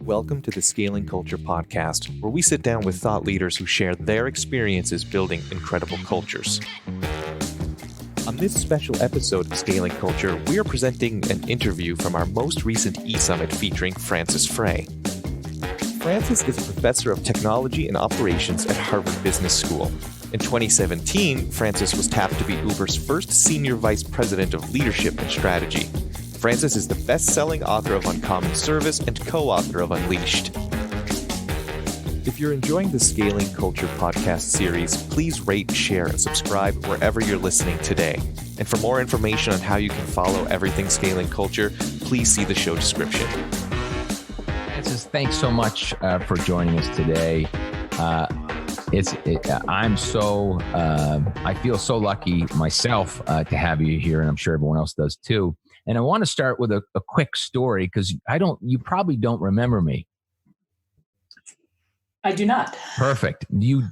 Welcome to the Scaling Culture podcast, where we sit down with thought leaders who share their experiences building incredible cultures. On this special episode of Scaling Culture, we are presenting an interview from our most recent eSummit featuring Frances Frei. Frances is a professor of technology and operations at Harvard Business School. In 2017, Frances was tapped to be Uber's first senior vice president of leadership and strategy. Frances is the best-selling author of Uncommon Service and co-author of Unleashed. If you're enjoying the Scaling Culture podcast series, please rate, share, and subscribe wherever you're listening today. And for more information on how you can follow everything Scaling Culture, please see the show description. Frances, thanks so much for joining us today. I feel so lucky myself to have you here, and I'm sure everyone else does too. And I want to start with a quick story because you probably don't remember me. I do not. Perfect. Do you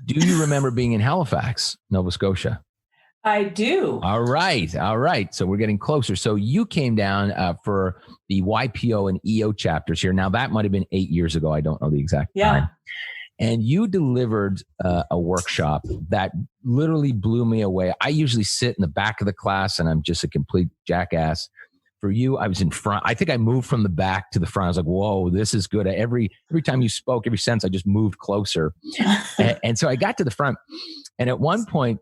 remember being in Halifax, Nova Scotia? I do. All right. So we're getting closer. So you came down for the YPO and EO chapters here. Now that might have been 8 years ago. I don't know the exact time. And you delivered a workshop that literally blew me away. I usually sit in the back of the class and I'm just a complete jackass. For you, I was in front. I think I moved from the back to the front. I was like, whoa, this is good. Every time you spoke, every sentence, I just moved closer. and so I got to the front. And at one point,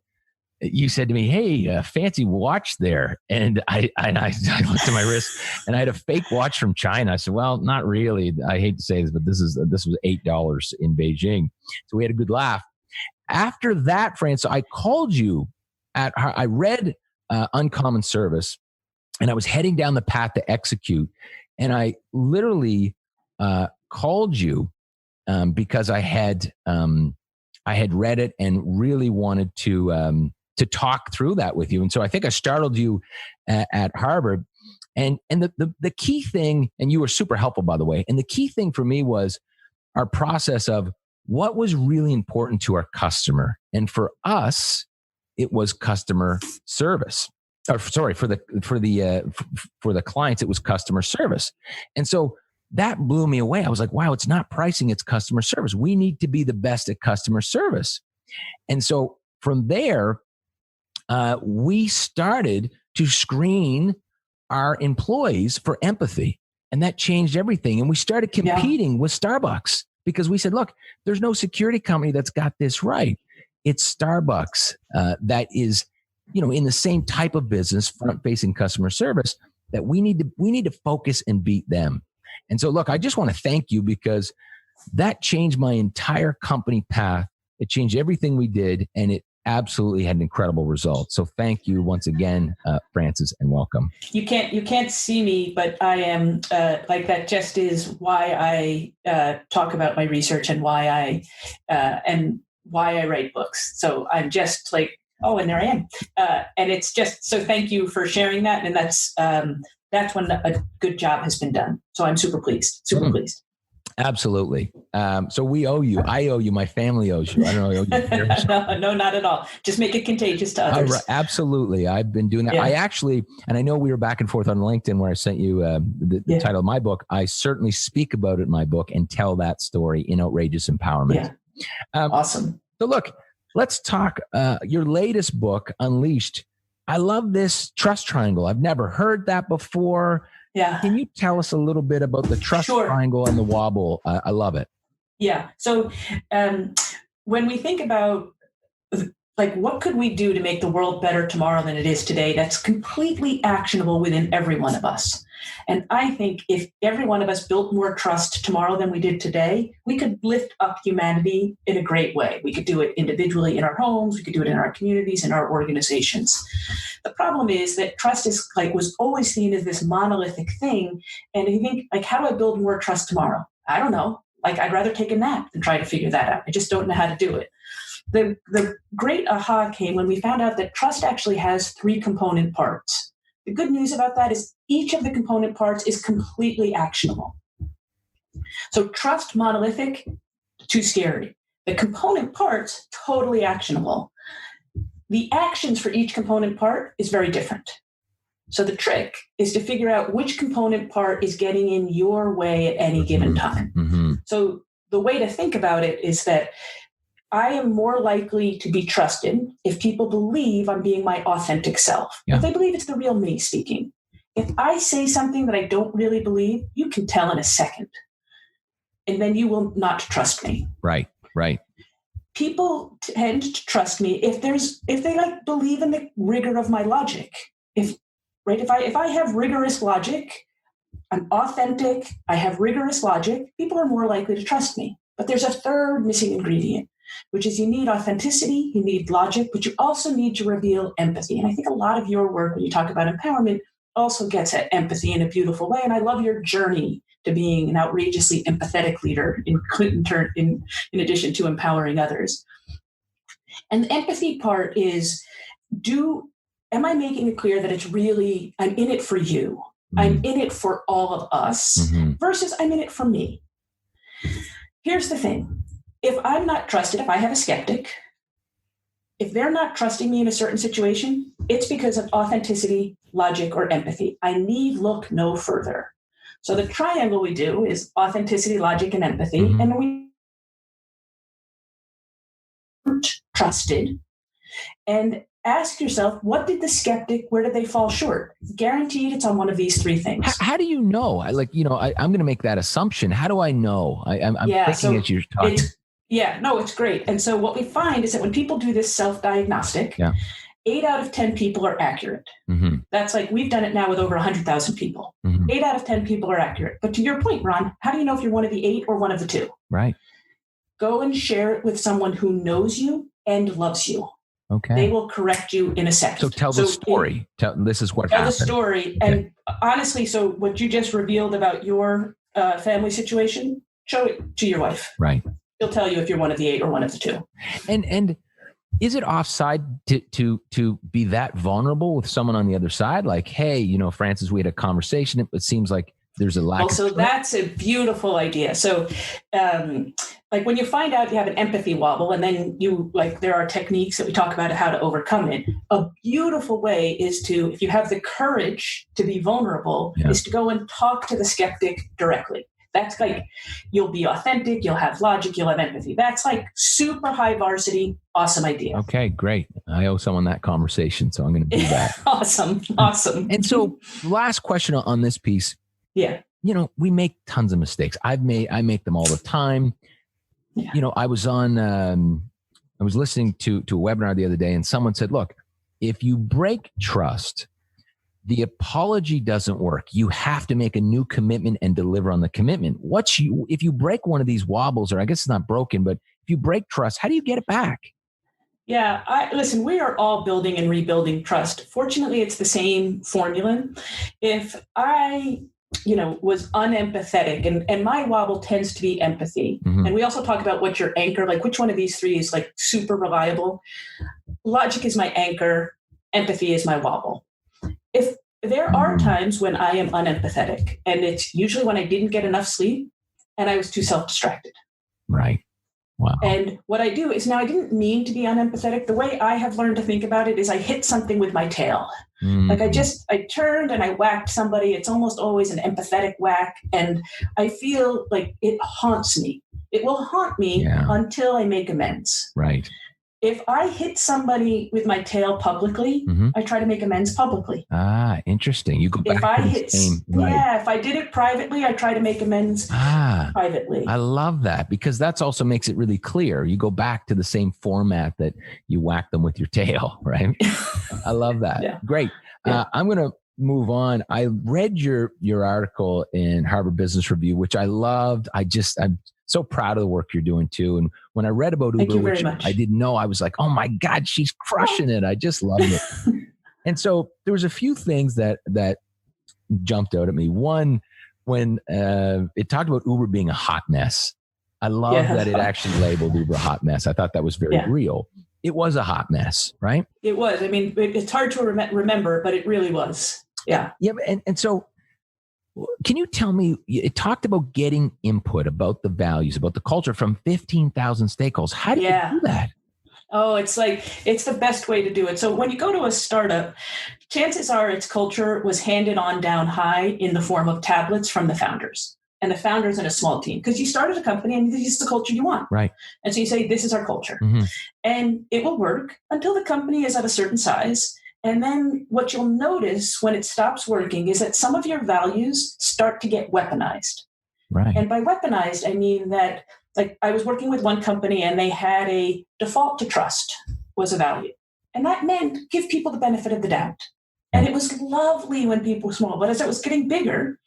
you said to me, hey, fancy watch there. And I looked at my wrist and I had a fake watch from China. I said, well, not really. I hate to say this, but this was $8 in Beijing. So we had a good laugh. After that, Frances, I called you I read Uncommon Service. And I was heading down the path to execute. And I literally called you because I had read it and really wanted to talk through that with you. And so I think I startled you at Harvard. And the key thing, and you were super helpful, by the way, and the key thing for me was our process of what was really important to our customer. And for us, it was customer service. For the clients, it was customer service. And so that blew me away. I was like, wow, it's not pricing, it's customer service. We need to be the best at customer service. And so from there, we started to screen our employees for empathy. And that changed everything. And we started competing with Starbucks because we said, look, there's no security company that's got this right. It's Starbucks that is in the same type of business, front-facing customer service, that we need to focus and beat them. And so, look, I just want to thank you because that changed my entire company path. It changed everything we did, and it absolutely had an incredible result. So, thank you once again, Frances, and welcome. You can't see me, but I am like that. Just is why I talk about my research and why I write books. So I'm just like. Oh, and there I am. And it's just, so thank you for sharing that. And that's when a good job has been done. So I'm super pleased. Absolutely. So we owe you. I owe you. My family owes you. I don't know. No, not at all. Just make it contagious to others. Right. Absolutely. I've been doing that. Yeah. I actually, and I know we were back and forth on LinkedIn where I sent you the title of my book. I certainly speak about it in my book and tell that story in Outrageous Empowerment. Yeah. Awesome. So look, let's talk your latest book, Unleashed. I love this trust triangle. I've never heard that before. Yeah. Can you tell us a little bit about the trust triangle and the wobble? I love it. Yeah. So when we think about like what could we do to make the world better tomorrow than it is today, that's completely actionable within every one of us. And I think if every one of us built more trust tomorrow than we did today, we could lift up humanity in a great way. We could do it individually in our homes. We could do it in our communities, in our organizations. The problem is that trust was always seen as this monolithic thing. And you think, how do I build more trust tomorrow? I don't know. I'd rather take a nap than try to figure that out. I just don't know how to do it. The great aha came when we found out that trust actually has 3 component parts. The good news about that is each of the component parts is completely actionable. So trust monolithic, too scary. The component parts, totally actionable. The actions for each component part is very different. So the trick is to figure out which component part is getting in your way at any given time. Mm-hmm. So the way to think about it is that I am more likely to be trusted if people believe I'm being my authentic self. Yeah. If they believe it's the real me speaking. If I say something that I don't really believe, you can tell in a second. And then you will not trust me. Right. People tend to trust me if they like believe in the rigor of my logic. If I have rigorous logic, I'm authentic, I have rigorous logic, people are more likely to trust me. But there's a third missing ingredient, which is you need authenticity, you need logic, but you also need to reveal empathy. And I think a lot of your work when you talk about empowerment also gets at empathy in a beautiful way. And I love your journey to being an outrageously empathetic leader in addition to empowering others. And the empathy part is, am I making it clear that it's really, I'm in it for you. I'm in it for all of us versus I'm in it for me. Here's the thing. If I'm not trusted, if I have a skeptic, if they're not trusting me in a certain situation, it's because of authenticity, logic, or empathy. I need look no further. So the triangle we do is authenticity, logic, and empathy. And we trusted. And ask yourself, what did the skeptic, where did they fall short? Guaranteed it's on one of these three things. How do you know? I'm going to make that assumption. How do I know? I'm thinking as you're talking. It's great. And so what we find is that when people do this self-diagnostic, 8 out of 10 people are accurate. That's like, we've done it now with over 100,000 people. 8 out of 10 people are accurate. But to your point, Ron, how do you know if you're one of the 8 or one of the 2? Right. Go and share it with someone who knows you and loves you. Okay. They will correct you in a second. So tell the story. This is what happened. Tell the story. And honestly, so what you just revealed about your family situation, show it to your wife. Right. She'll tell you if you're one of the 8 or one of the 2. And is it offside to be that vulnerable with someone on the other side? Like, hey, Frances, we had a conversation. It seems like there's a lack. So that's a beautiful idea. So, like when you find out you have an empathy wobble, and then there are techniques that we talk about how to overcome it. A beautiful way is to, if you have the courage to be vulnerable, is to go and talk to the skeptic directly. That's like, you'll be authentic, you'll have logic, you'll have empathy. That's like super high varsity, awesome idea. Okay, great. I owe someone that conversation, so I'm going to do that. Awesome. And so last question on this piece. Yeah. We make tons of mistakes. I make them all the time. Yeah. I was listening to a webinar the other day, and someone said, look, if you break trust, the apology doesn't work. You have to make a new commitment and deliver on the commitment. If you break one of these wobbles, or I guess it's not broken, but if you break trust, how do you get it back? Yeah, listen, we are all building and rebuilding trust. Fortunately, it's the same formula. If I was unempathetic, and my wobble tends to be empathy. And we also talk about what's your anchor, like which one of these three is like super reliable. Logic is my anchor. Empathy is my wobble. If there are times when I am unempathetic, and it's usually when I didn't get enough sleep and I was too self-distracted. Right. Wow. And what I do is, now I didn't mean to be unempathetic. The way I have learned to think about it is I hit something with my tail. Like I turned and I whacked somebody. It's almost always an empathetic whack. And I feel like it haunts me. It will haunt me until I make amends. Right. If I hit somebody with my tail publicly, I try to make amends publicly. Ah, interesting. You go back to the same. Right. Yeah, if I did it privately, I try to make amends privately. I love that, because that's also makes it really clear. You go back to the same format that you whack them with your tail, right? I love that. Yeah. Great. Yeah. I'm going to move on. I read your article in Harvard Business Review, which I loved. I'm so proud of the work you're doing too. And when I read about Uber, which I didn't know, I was like, oh my God, she's crushing it. I just loved it. And so there was a few things that jumped out at me. One, when it talked about Uber being a hot mess. I love that it actually labeled Uber a hot mess. I thought that was very real. It was a hot mess, right? It was. I mean, it's hard to remember, but it really was. Yeah. Yeah. And so, can you tell me, it talked about getting input about the values, about the culture from 15,000 stakeholders. How do you do that? Oh, it's the best way to do it. So when you go to a startup, chances are its culture was handed on down high in the form of tablets from the founders. and the founder's in a small team, because you started a company and this is the culture you want. Right. And so you say, this is our culture. Mm-hmm. And it will work until the company is at a certain size. And then what you'll notice when it stops working is that some of your values start to get weaponized. Right. And by weaponized, I mean that, like, I was working with one company and they had a default to trust was a value. And that meant give people the benefit of the doubt. And it was lovely when people were small. But as it was getting bigger,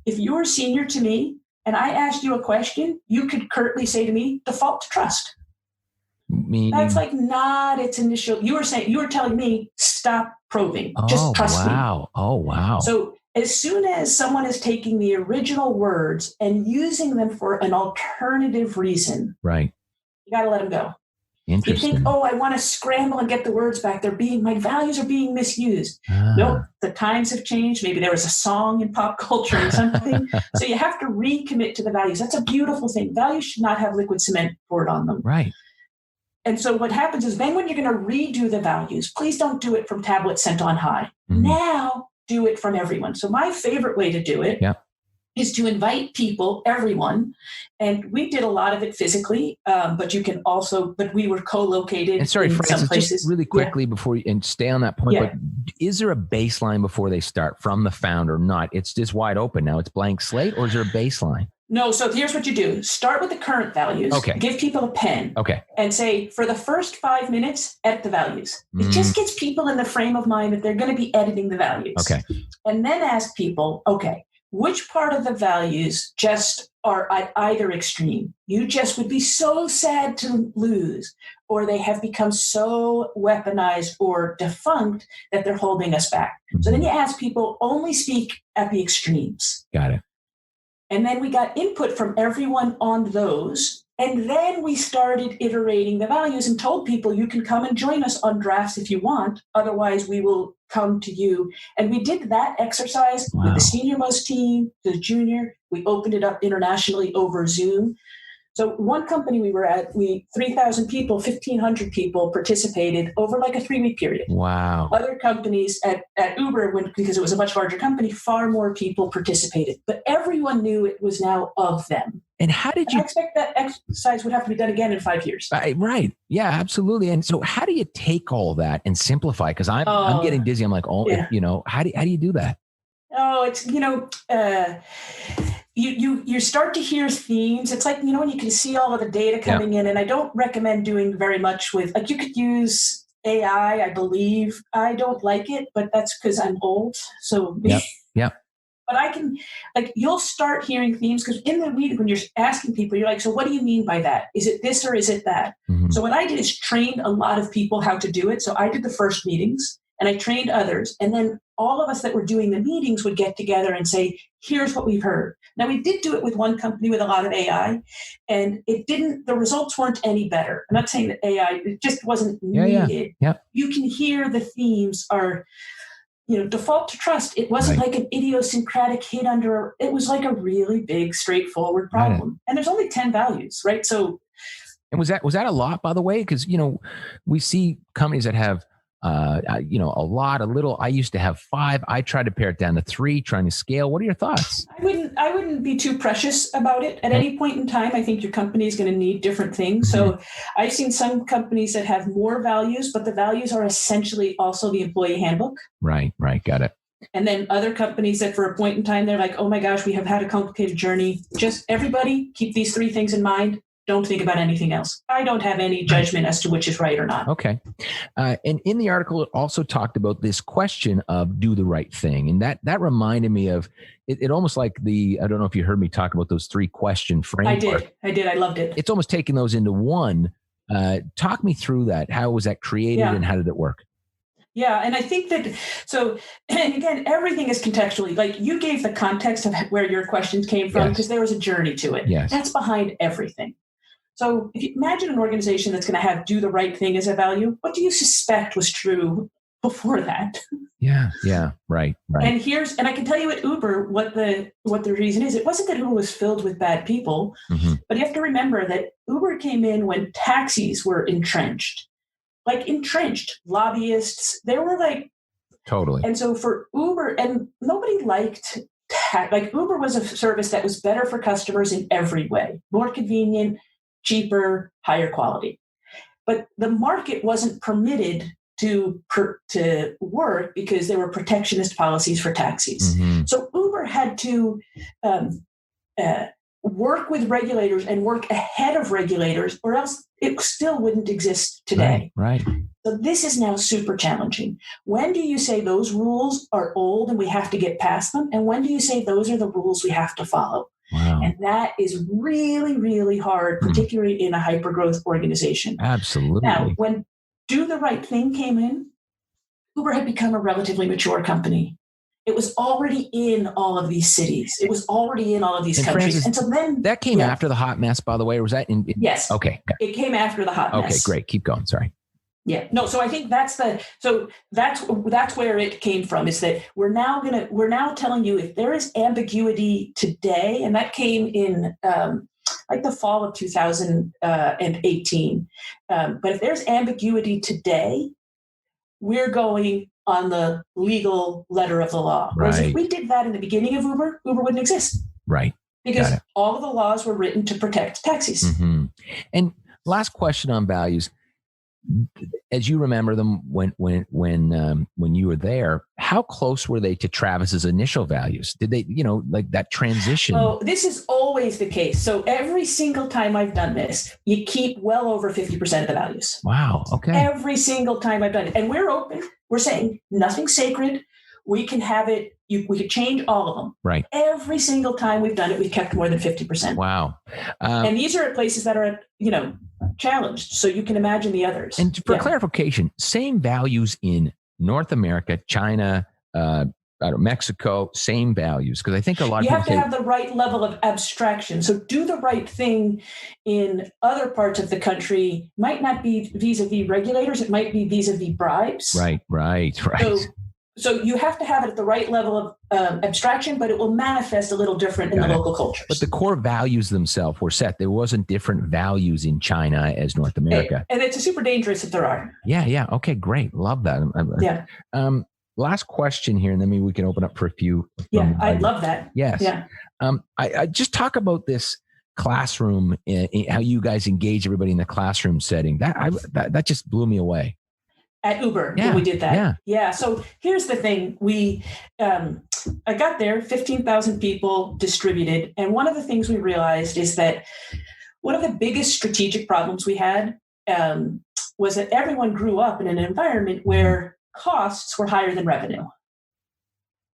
if you were senior to me and I asked you a question, you could curtly say to me, default to trust. Meaning? That's like not its initial. You were telling me, stop probing. Just trust me. Oh, wow. So as soon as someone is taking the original words and using them for an alternative reason, right, you got to let them go. Interesting. You think, I want to scramble and get the words back. My values are being misused. Nope, the times have changed. Maybe there was a song in pop culture or something. So you have to recommit to the values. That's a beautiful thing. Values should not have liquid cement poured on them. Right. And so what happens is then when you're going to redo the values, please don't do it from tablets sent on high. Mm-hmm. Now do it from everyone. So my favorite way to do it is to invite people, everyone. And we did a lot of it physically, but we were co-located. And sorry, in Frances, some places. just really quickly before you, and stay on that point, but is there a baseline before they start from the founder? Not, it's just wide open now. It's blank slate, or is there a baseline? No, so here's what you do. Start with the current values. Okay. Give people a pen. Okay. And say, for the first 5 minutes, edit the values. It just gets people in the frame of mind that they're going to be editing the values. Okay. And then ask people, okay, which part of the values just are at either extreme? You just would be so sad to lose, or they have become so weaponized or defunct that they're holding us back. Mm-hmm. So then you ask people, only speak at the extremes. Got it. And then we got input from everyone on those. And then we started iterating the values and told people, you can come and join us on drafts if you want. Otherwise, we will come to you. And we did that exercise with the senior-most team, the junior. We opened it up internationally over Zoom. So one company we were at, 3,000 people, 1,500 people participated over like a 3-week period. Wow. Other companies at Uber, because it was a much larger company, far more people participated. But everyone knew it was now of them. And how did you... I expect that exercise would have to be done again in 5 years. Right. Yeah, absolutely. And so how do you take all that and simplify? Because I'm getting dizzy. I'm like, how do you do that? Oh, it's, you start to hear themes. It's like, when you can see all of the data coming in, and I don't recommend doing very much with, like, you could use AI, I believe. I don't like it, but that's because I'm old. So but I can, you'll start hearing themes, because in the meeting, when you're asking people, you're like, so what do you mean by that? Is it this or is it that? Mm-hmm. So what I did is trained a lot of people how to do it. So I did the first meetings and I trained others. And then all of us that were doing the meetings would get together and say, here's what we've heard. Now, we did do it with one company with a lot of AI, and the results weren't any better. I'm not saying that AI, it just wasn't needed. Yeah. You can hear the themes are, default to trust. It wasn't like an idiosyncratic hit under, it was like a really big, straightforward problem. And there's only 10 values, right? So. And was that a lot, by the way? Because, we see companies that have, a lot, a little. I used to have 5. I tried to pare it down to 3, trying to scale. What are your thoughts? I wouldn't be too precious about it. At any point in time, I think your company is going to need different things. Mm-hmm. So I've seen some companies that have more values, but the values are essentially also the employee handbook. Right. Got it. And then other companies that for a point in time, they're like, oh my gosh, we have had a complicated journey. Just everybody keep these 3 things in mind. Don't think about anything else. I don't have any judgment as to which is right or not. Okay. And in the article, it also talked about this question of do the right thing. And that reminded me of it almost like I don't know if you heard me talk about those 3 question framework. I did. I loved it. It's almost taking those into one. Talk me through that. How was that created and how did it work? Yeah. And I think that, and again, everything is contextually, like you gave the context of where your questions came from, because there was a journey to it. Yes. That's behind everything. So if you imagine an organization that's going to do the right thing as a value, what do you suspect was true before that? Yeah, right. And I can tell you at Uber what the reason is. It wasn't that Uber was filled with bad people, but you have to remember that Uber came in when taxis were entrenched, lobbyists. They were like totally. And so for Uber, and nobody liked like Uber was a service that was better for customers in every way, more convenient, cheaper, higher quality. But the market wasn't permitted to work because there were protectionist policies for taxis. Mm-hmm. So Uber had to work with regulators and work ahead of regulators, or else it still wouldn't exist today. Right. So this is now super challenging. When do you say those rules are old and we have to get past them? And when do you say those are the rules we have to follow? Wow. And that is really, really hard, particularly in a hyper-growth organization. Absolutely. Now, when Do the Right Thing came in, Uber had become a relatively mature company. It was already in all of these cities. It was already in all of these countries. Frances, and so then that came after the hot mess, by the way, or was that in Yes. Okay. It came after the hot mess. Okay, great. Keep going. Sorry. Yeah. No, so I think that's where it came from, is that we're now telling you if there is ambiguity today, and that came in like the fall of 2018. But if there's ambiguity today, we're going on the legal letter of the law. Whereas if we did that in the beginning of Uber, Uber wouldn't exist. Right. Because all of the laws were written to protect taxis. Mm-hmm. And last question on values. As you remember them when you were there, how close were they to Travis's initial values? Did they, like that transition? Oh, this is always the case. So every single time I've done this, you keep well over 50% of the values. Wow. Okay. Every single time I've done it. And we're open. We're saying nothing's sacred. We can have it. We could change all of them. Right. Every single time we've done it, we've kept more than 50%. Wow. And these are places that are, challenged. So you can imagine the others. And for clarification, same values in North America, China, Mexico, same values. Because I think a lot of people have to have the right level of abstraction. So do the right thing in other parts of the country might not be vis-a-vis regulators. It might be vis-a-vis bribes. Right. So you have to have it at the right level of abstraction, but it will manifest a little different in the local cultures. But the core values themselves were set. There wasn't different values in China as North America. And it's super dangerous if there are. Yeah. Okay, great. Love that. Last question here, and then maybe we can open up for a few. Yeah, I'd love that. Yes. Yeah. I just talk about this classroom, how you guys engage everybody in the classroom setting. That just blew me away. At Uber, when we did that. Yeah. So here's the thing. I got there, 15,000 people distributed. And one of the things we realized is that one of the biggest strategic problems we had was that everyone grew up in an environment where costs were higher than revenue.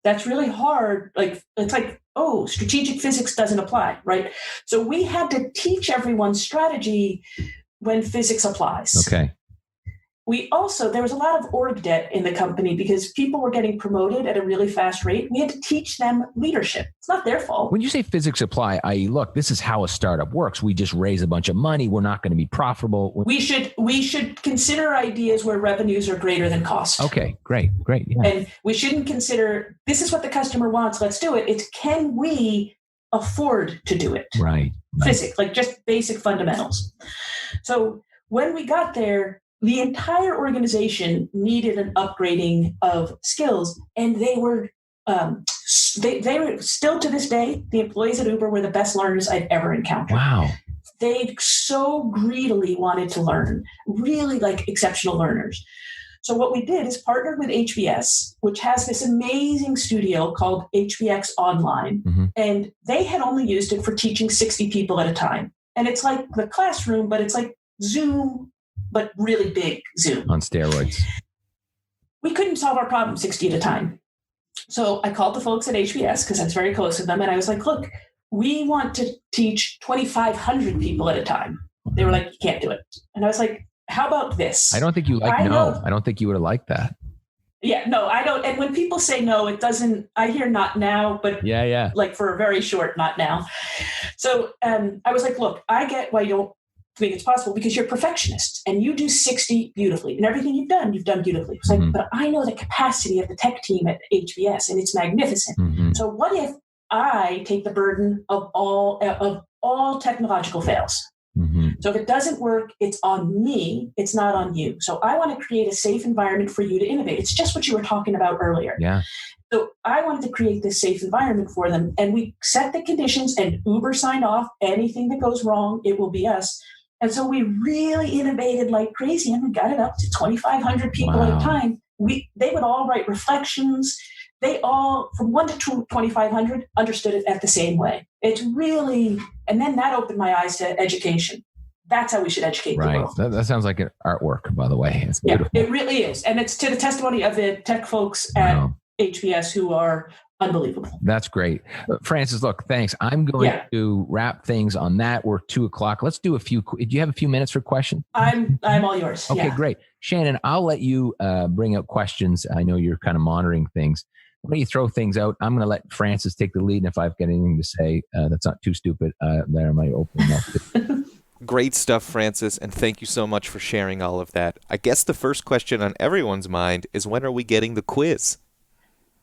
That's really hard. It's like, strategic physics doesn't apply, right? So we had to teach everyone strategy when physics applies. Okay. There was a lot of org debt in the company because people were getting promoted at a really fast rate. We had to teach them leadership. It's not their fault. When you say physics apply, i.e., look, this is how a startup works. We just raise a bunch of money. We're not going to be profitable. We should consider ideas where revenues are greater than cost. Okay, great. Yeah. And we shouldn't consider, this is what the customer wants, let's do it. It's, can we afford to do it? Right. Physics, like just basic fundamentals. So when we got there, the entire organization needed an upgrading of skills, and they were still to this day, the employees at Uber were the best learners I'd ever encountered. Wow. They so greedily wanted to learn, really like exceptional learners. So what we did is partnered with HBS, which has this amazing studio called HBX Online, and they had only used it for teaching 60 people at a time. And it's like the classroom, but it's like Zoom, but really big Zoom. On steroids. We couldn't solve our problem 60 at a time. So I called the folks at HBS because I was very close with them. And I was like, look, we want to teach 2,500 people at a time. They were like, you can't do it. And I was like, how about this? I don't think you I don't think you would have liked that. Yeah, no, I don't. And when people say no, it doesn't, I hear not now, but like for a very short, not now. So I was like, look, I get why you don't think it's possible because you're perfectionists and you do 60 beautifully, and everything you've done beautifully. It's like, but I know the capacity of the tech team at HBS and it's magnificent. So what if I take the burden of all technological fails? So if it doesn't work, it's on me. It's not on you. So I want to create a safe environment for you to innovate. It's just what you were talking about earlier. Yeah. So I wanted to create this safe environment for them. And we set the conditions, and Uber signed off. Anything that goes wrong, it will be us. And so we really innovated like crazy, and we got it up to 2,500 people at a time. They would all write reflections. They all, from 1 to 2,500, understood it at the same way. It's really, and then that opened my eyes to education. That's how we should educate the world. That sounds like an artwork, by the way. It's beautiful. Yeah, it really is. And it's to the testimony of the tech folks at HBS who are unbelievable. That's great. Frances, look, thanks. I'm going to wrap things on that. We're 2:00. Let's do a few. Do you have a few minutes for questions? I'm all yours. Okay, great. Shannon, I'll let you bring up questions. I know you're kind of monitoring things. When you throw things out, I'm going to let Frances take the lead. And if I've got anything to say that's not too stupid, then I might open up. Great stuff, Frances, and thank you so much for sharing all of that. I guess the first question on everyone's mind is, when are we getting the quiz?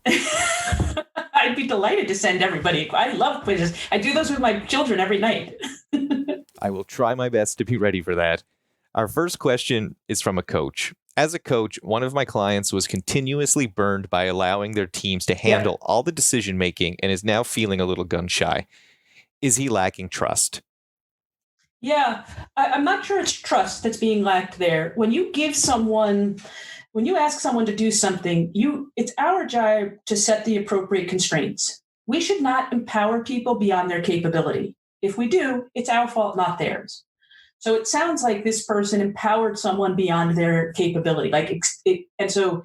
I'd be delighted to send everybody. I love quizzes. I do those with my children every night. I will try my best to be ready for that. Our first question is from a coach. As a coach, one of my clients was continuously burned by allowing their teams to handle all the decision making and is now feeling a little gun shy. Is he lacking trust? Yeah, I'm not sure it's trust that's being lacked there. When you ask someone to do something, it's our job to set the appropriate constraints. We should not empower people beyond their capability. If we do, it's our fault, not theirs. So it sounds like this person empowered someone beyond their capability. And so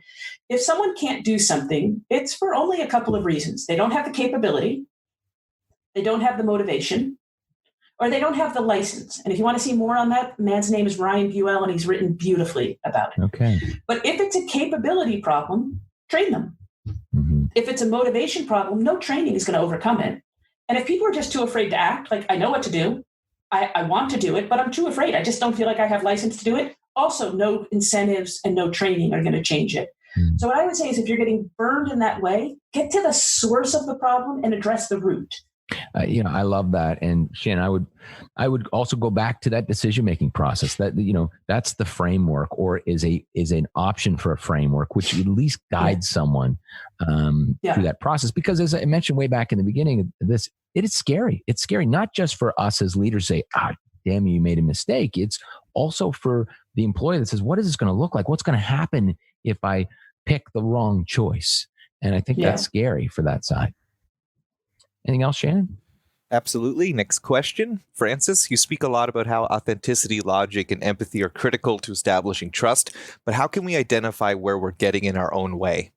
if someone can't do something, it's for only a couple of reasons. They don't have the capability, they don't have the motivation, or they don't have the license. And if you want to see more on that, man's name is Ryan Buell, and he's written beautifully about it. Okay. But if it's a capability problem, train them. Mm-hmm. If it's a motivation problem, no training is going to overcome it. And if people are just too afraid to act, like, I know what to do, I want to do it, but I'm too afraid. I just don't feel like I have license to do it. Also, no incentives and no training are going to change it. Mm-hmm. So what I would say is, if you're getting burned in that way, get to the source of the problem and address the root. I love that. And Shannon, I would also go back to that decision-making process. That, that's the framework, or is an option for a framework, which at least guides someone through that process. Because as I mentioned way back in the beginning of this, it is scary. It's scary, not just for us as leaders to say, damn, you made a mistake. It's also for the employee that says, what is this going to look like? What's going to happen if I pick the wrong choice? And I think that's scary for that side. Anything else, Shannon? Absolutely. Next question. Frances, you speak a lot about how authenticity, logic, and empathy are critical to establishing trust, but how can we identify where we're getting in our own way?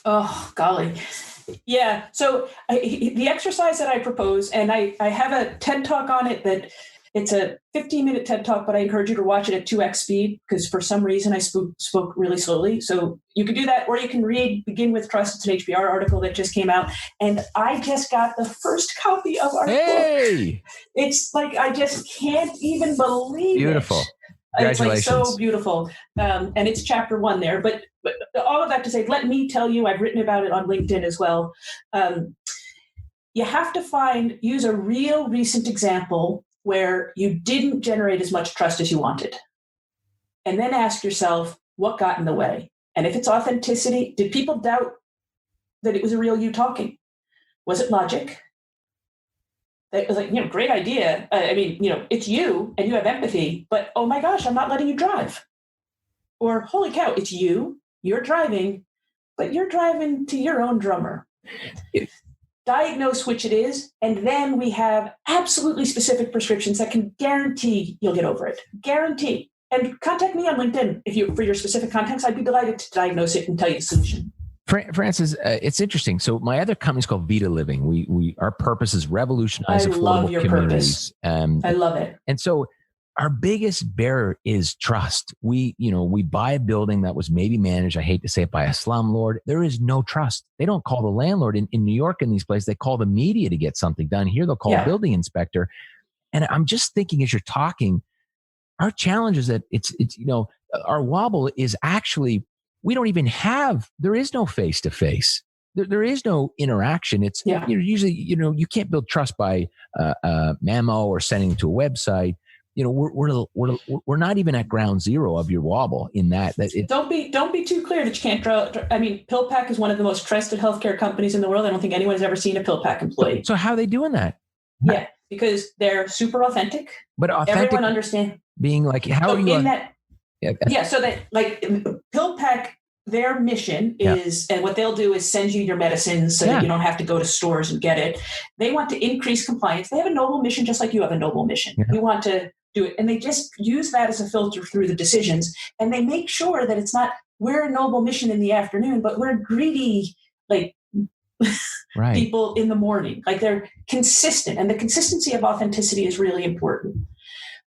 Oh, golly. Yeah. So the exercise that I propose, and I have a TED Talk on it, that it's a 15-minute TED Talk, but I encourage you to watch it at 2x speed, because for some reason I spoke really slowly. So you can do that, or you can read Begin with Trust. It's an HBR article that just came out. And I just got the first copy of our book. It's like, I just can't even believe Beautiful. it. Congratulations. It's like so beautiful. And it's chapter 1 there. But all of that to say, let me tell you, I've written about it on LinkedIn as well. You have to use a real recent example where you didn't generate as much trust as you wanted. And then ask yourself, what got in the way? And if it's authenticity, did people doubt that it was a real you talking? Was it logic? It was like, great idea. It's you and you have empathy, but oh my gosh, I'm not letting you drive. Or holy cow, it's you're driving, but you're driving to your own drummer. Diagnose which it is, and then we have absolutely specific prescriptions that can guarantee you'll get over it. Guarantee. And contact me on LinkedIn for your specific context. I'd be delighted to diagnose it and tell you the solution. Frances, it's interesting. So my other company is called Vita Living. Our purpose is revolutionize affordable communities. I love it. And so our biggest barrier is trust. We buy a building that was maybe managed, I hate to say it, by a slumlord. There is no trust. They don't call the landlord in New York in these places. They call the media to get something done. Here they'll call a building inspector. And I'm just thinking, as you're talking, our challenge is that it's our wobble is actually, we don't even there is no face-to-face. There is no interaction. It's usually, you can't build trust by memo or sending to a website. we're not even at ground zero of your wobble in that. Don't be too clear that you can't draw. I mean, PillPack is one of the most trusted healthcare companies in the world. I don't think anyone's ever seen a PillPack employee. So how are they doing that? Yeah, because they're super authentic. But authentic, everyone understands. Being like, how are you? So that like PillPack, their mission is, and what they'll do is send you your medicines so that you don't have to go to stores and get it. They want to increase compliance. They have a noble mission, just like you have a noble mission. You want to do it. And they just use that as a filter through the decisions. And they make sure that it's not, we're a noble mission in the afternoon, but we're greedy, like people in the morning. Like they're consistent. And the consistency of authenticity is really important.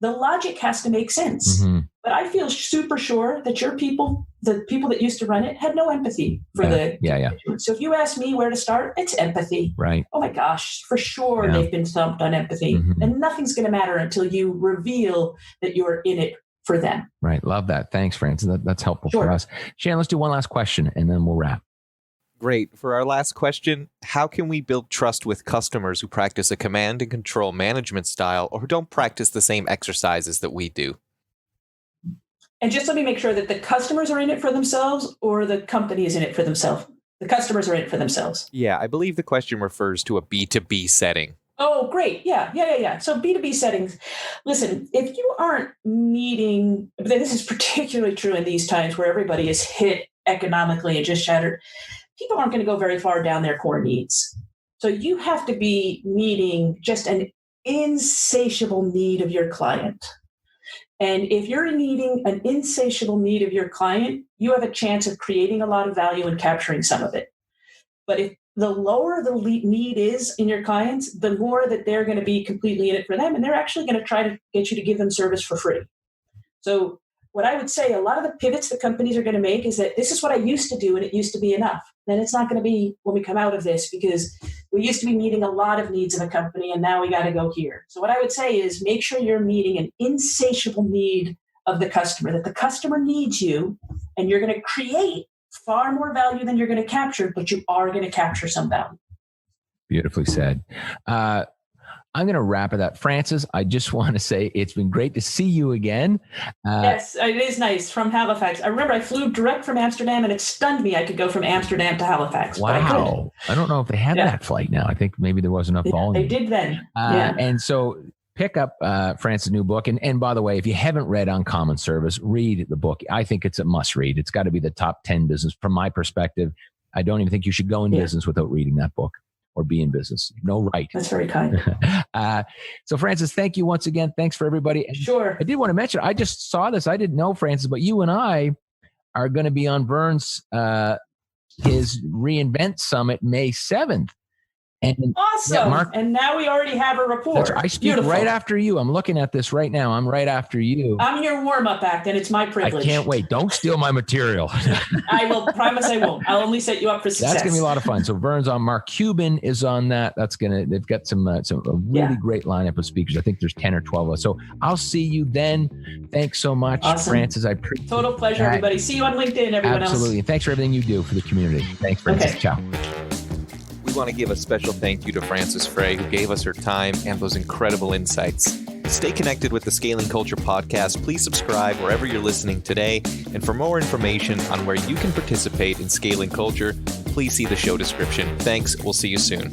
The logic has to make sense. Mm-hmm. But I feel super sure that your people, the people that used to run it, had no empathy for So if you ask me where to start, it's empathy. Right. Oh my gosh, for sure they've been thumped on empathy. Mm-hmm. And nothing's going to matter until you reveal that you're in it for them. Right. Love that. Thanks, Frances. That's helpful for us. Shannon, let's do one last question and then we'll wrap. Great. For our last question, how can we build trust with customers who practice a command and control management style or who don't practice the same exercises that we do? And just let me make sure that the customers are in it for themselves or the company is in it for themselves. The customers are in it for themselves. Yeah, I believe the question refers to a B2B setting. Oh, great. Yeah. So B2B settings. Listen, if you aren't meeting, this is particularly true in these times where everybody is hit economically and just shattered. People aren't going to go very far down their core needs. So you have to be meeting just an insatiable need of your client. And if you're meeting an insatiable need of your client, you have a chance of creating a lot of value and capturing some of it. But if the lower the need is in your clients, the more that they're going to be completely in it for them. And they're actually going to try to get you to give them service for free. So what I would say, a lot of the pivots that companies are going to make is that this is what I used to do and it used to be enough. Then it's not going to be when we come out of this because we used to be meeting a lot of needs of a company and now we got to go here. So what I would say is make sure you're meeting an insatiable need of the customer, that the customer needs you and you're going to create far more value than you're going to capture, but you are going to capture some value. Beautifully said. I'm going to wrap it up. Frances, I just want to say it's been great to see you again. Yes, it is nice from Halifax. I remember I flew direct from Amsterdam and it stunned me I could go from Amsterdam to Halifax. Wow. I don't know if they have that flight now. I think maybe there wasn't enough volume. They did then. And so pick up Frances' new book. And by the way, if you haven't read Uncommon Service, read the book. I think it's a must read. It's got to be the top 10 business. From my perspective, I don't even think you should go in business without reading that book. Or be in business. No right. That's very kind. So Frances, thank you once again. Thanks for everybody. And sure. I did want to mention, I just saw this. I didn't know, Frances, but you and I are going to be on Vern's his reInvent Summit May 7th. And awesome. Mark, and now we already have a report. I speak right after you. I'm looking at this right now. I'm right after you. I'm your warm-up act, and it's my privilege. I can't wait. Don't steal my material. I will promise I won't. I'll only set you up for success. That's going to be a lot of fun. So Vern's on. Mark Cuban is on that. They've got some really great lineup of speakers. I think there's 10 or 12 of us. So I'll see you then. Thanks so much, Frances. I appreciate Total pleasure, everybody. See you on LinkedIn, everyone else. Absolutely. And thanks for everything you do for the community. Thanks, Frances. Okay. Ciao. We want to give a special thank you to Frances Frei, who gave us her time and those incredible insights. Stay connected with the Scaling Culture podcast. Please subscribe wherever you're listening today. And for more information on where you can participate in scaling culture, please see the show description. Thanks. We'll see you soon.